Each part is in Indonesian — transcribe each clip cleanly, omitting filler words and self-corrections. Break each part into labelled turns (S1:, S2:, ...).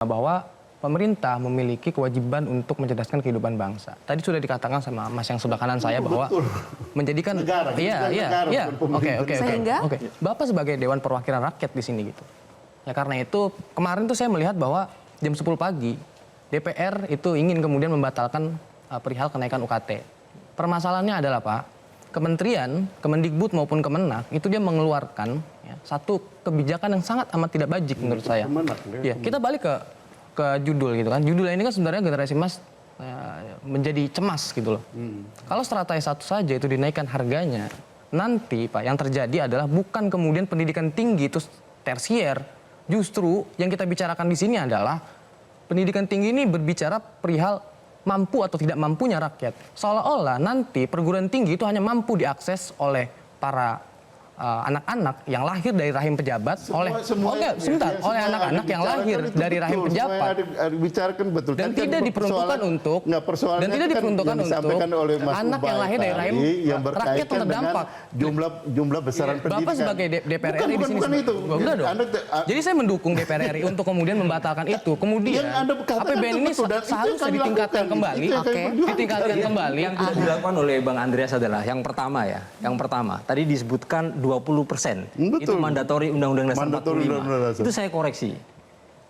S1: bahwa pemerintah memiliki kewajiban untuk mencerdaskan kehidupan bangsa. Tadi sudah dikatakan sama Mas yang sebelah kanan saya bahwa menjadikan
S2: negara,
S1: oke. Bapak sebagai Dewan Perwakilan Rakyat di sini gitu. Ya karena itu kemarin tuh saya melihat bahwa jam 10 pagi DPR itu ingin kemudian membatalkan perihal kenaikan UKT. Permasalahannya adalah Pak, Kementerian, Kemendikbud maupun Kemenak itu dia mengeluarkan satu kebijakan yang sangat amat tidak bajik menurut saya. Ya, kita balik ke judul gitu kan. Judul ini kan sebenarnya generasi emas menjadi cemas gitu loh. Kalau Strataya 1 saja itu dinaikkan harganya, nanti Pak yang terjadi adalah bukan kemudian pendidikan tinggi itu tersier, justru yang kita bicarakan di sini adalah pendidikan tinggi ini berbicara perihal mampu atau tidak mampunya rakyat. Seolah-olah nanti perguruan tinggi itu hanya mampu diakses oleh para anak-anak yang lahir dari rahim pejabat oleh anak-anak yang lahir dari rahim pejabat dan tidak diperuntukkan untuk anak yang lahir dari rahim rakyat yang terdampak.
S2: Jumlah besaran pendidikan.
S1: Bapak sebagai DPR RI di sini. Bukan dong. Jadi saya mendukung DPR RI untuk kemudian membatalkan itu. Kemudian APBN ini seharusnya ditingkatkan kembali. Ditingkatkan kembali.
S3: Yang tidak dilakukan oleh Bang Andreas adalah yang pertama ya. Yang pertama tadi disebutkan 20%. Itu mandatori Undang-Undang Dasar 45. Itu saya koreksi.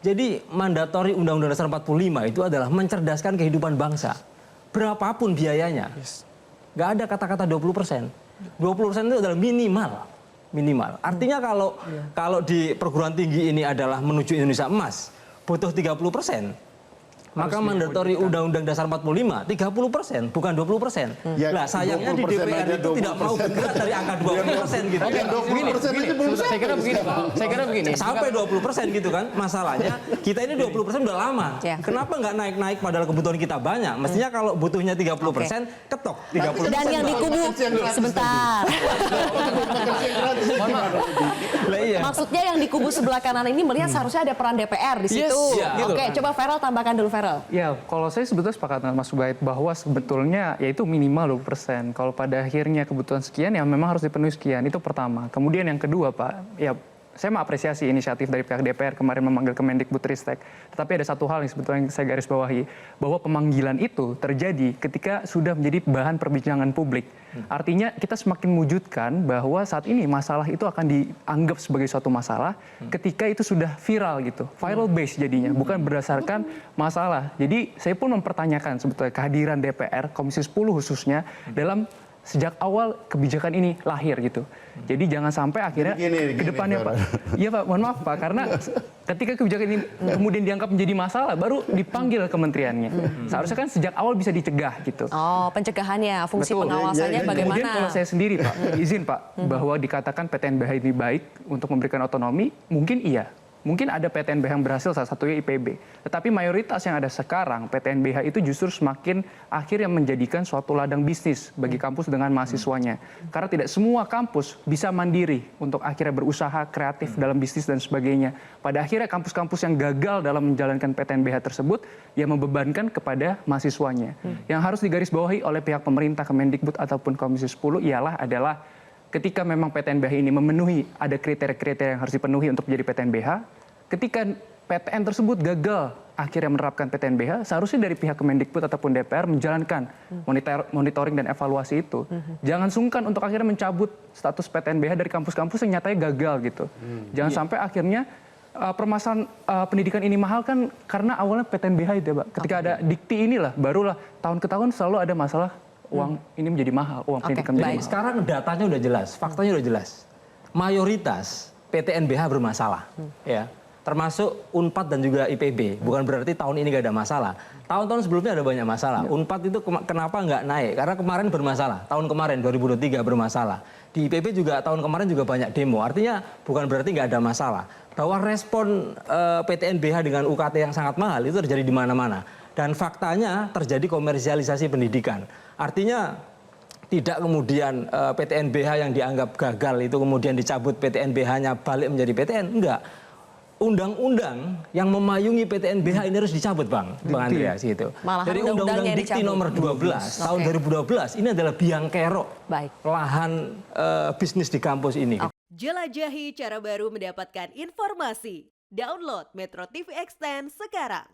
S3: Jadi mandatori Undang-Undang Dasar 45 itu adalah mencerdaskan kehidupan bangsa. Berapapun biayanya. Nggak ada kata-kata 20%. 20% itu adalah minimal. Artinya kalau di perguruan tinggi ini adalah menuju Indonesia emas, butuh 30%. Maka mandatori Undang-Undang Dasar 45, 30%, bukan 20%. Nah sayangnya di DPR itu tidak mau bergerak dari angka 20% gitu.
S1: Saya kira begini.
S3: Sampai 20% gitu kan. Masalahnya kita ini 20% udah lama. Kenapa nggak naik-naik padahal kebutuhan kita banyak? Mestinya kalau butuhnya 30%, ketok 30%.
S4: Dan yang di kubu, sebentar. Maksudnya yang di kubu sebelah kanan ini melihat seharusnya ada peran DPR di situ. Oke, coba Feral tambahkan dulu Feral.
S5: Ya, kalau saya sebetulnya sepakat dengan Mas Ubaid bahwa sebetulnya yaitu minimal 20%. Kalau pada akhirnya kebutuhan sekian ya memang harus dipenuhi sekian. Itu pertama. Kemudian yang kedua Pak, ya saya mengapresiasi inisiatif dari pihak DPR kemarin memanggil Kemendikbudristek. Tetapi ada satu hal yang sebetulnya saya garis bawahi, bahwa pemanggilan itu terjadi ketika sudah menjadi bahan perbincangan publik. Artinya kita semakin mewujudkan bahwa saat ini masalah itu akan dianggap sebagai suatu masalah ketika itu sudah viral gitu. Viral base jadinya, bukan berdasarkan masalah. Jadi saya pun mempertanyakan sebetulnya kehadiran DPR, Komisi 10 khususnya, dalam sejak awal kebijakan ini lahir gitu. Jadi jangan sampai akhirnya ke depannya Pak. Iya Pak, mohon maaf Pak, karena ketika kebijakan ini kemudian dianggap menjadi masalah, baru dipanggil kementeriannya. Seharusnya kan sejak awal bisa dicegah gitu.
S4: Oh, pencegahannya, fungsi pengawasannya bagaimana?
S5: Kemudian kalau saya sendiri Pak, izin Pak, bahwa dikatakan PTNBH ini baik untuk memberikan otonomi, mungkin iya. Mungkin ada PTNBH yang berhasil, salah satunya IPB. Tetapi mayoritas yang ada sekarang, PTNBH itu justru semakin akhirnya menjadikan suatu ladang bisnis bagi kampus dengan mahasiswanya. Karena tidak semua kampus bisa mandiri untuk akhirnya berusaha kreatif dalam bisnis dan sebagainya. Pada akhirnya kampus-kampus yang gagal dalam menjalankan PTNBH tersebut, ya membebankan kepada mahasiswanya. Yang harus digarisbawahi oleh pihak pemerintah, Kemendikbud ataupun Komisi 10 adalah ketika memang PTNBH ini memenuhi, ada kriteria-kriteria yang harus dipenuhi untuk menjadi PTNBH, ketika PTN tersebut gagal akhirnya menerapkan PTNBH, seharusnya dari pihak Kemendikbud ataupun DPR menjalankan monitoring dan evaluasi itu. Jangan sungkan untuk akhirnya mencabut status PTNBH dari kampus-kampus yang nyatanya gagal gitu. Jangan sampai akhirnya permasalahan pendidikan ini mahal kan karena awalnya PTNBH itu ya Pak. Ketika ada dikti inilah, barulah tahun ke tahun selalu ada masalah uang ini menjadi mahal, uang pendidikan menjadi mahal.
S3: Sekarang datanya udah jelas, faktanya udah jelas. Mayoritas PTNBH bermasalah, ya, termasuk Unpad dan juga IPB. Bukan berarti tahun ini nggak ada masalah. Tahun-tahun sebelumnya ada banyak masalah. Unpad itu kenapa nggak naik? Karena kemarin bermasalah. Tahun kemarin 2023 bermasalah. Di IPB juga tahun kemarin juga banyak demo. Artinya bukan berarti nggak ada masalah. Bahwa respon PTNBH dengan UKT yang sangat mahal itu terjadi di mana-mana. Dan faktanya terjadi komersialisasi pendidikan. Artinya tidak kemudian PTNBH yang dianggap gagal itu kemudian dicabut PTNBH-nya balik menjadi PTN. Enggak. Undang-undang yang memayungi PTNBH ini harus dicabut Bang Andreas gitu. Jadi Undang-Undang Dikti nomor 12 tahun 2012 ini adalah biang kerok lahan bisnis di kampus ini.
S6: Jelajahi cara baru mendapatkan informasi. Download Metro TV Extend sekarang.